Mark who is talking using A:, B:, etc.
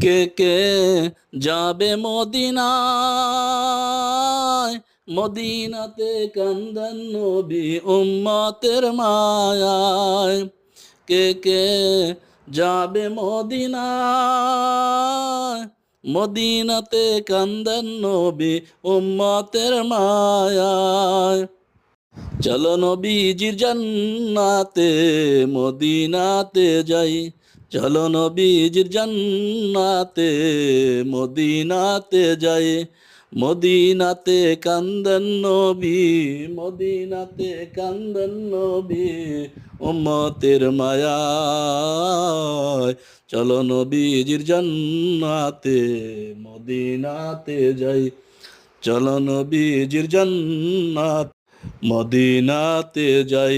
A: কে কে যাবে মদিনায়, মদিনাতে কান্দেন নবী উম্মতের মায়ায়। কে কে যাবে মদিনায়, মদিনাতে কান্দেন নবী উম্মতের মায়ায়। চলো নবীজির জান্নাতে মদিনাতে যাই, চলো নবীজির জান্নাতে মদিনাতে যাই। মদিনাতে কান্দেন নবী, মদিনাতে কান্দেন নবী উম্মতের মায়ায়। চলো নবীজির জান্নাতে মদিনাতে যাই, চলো নবীজির জান্নাত মদিনাতে যাই।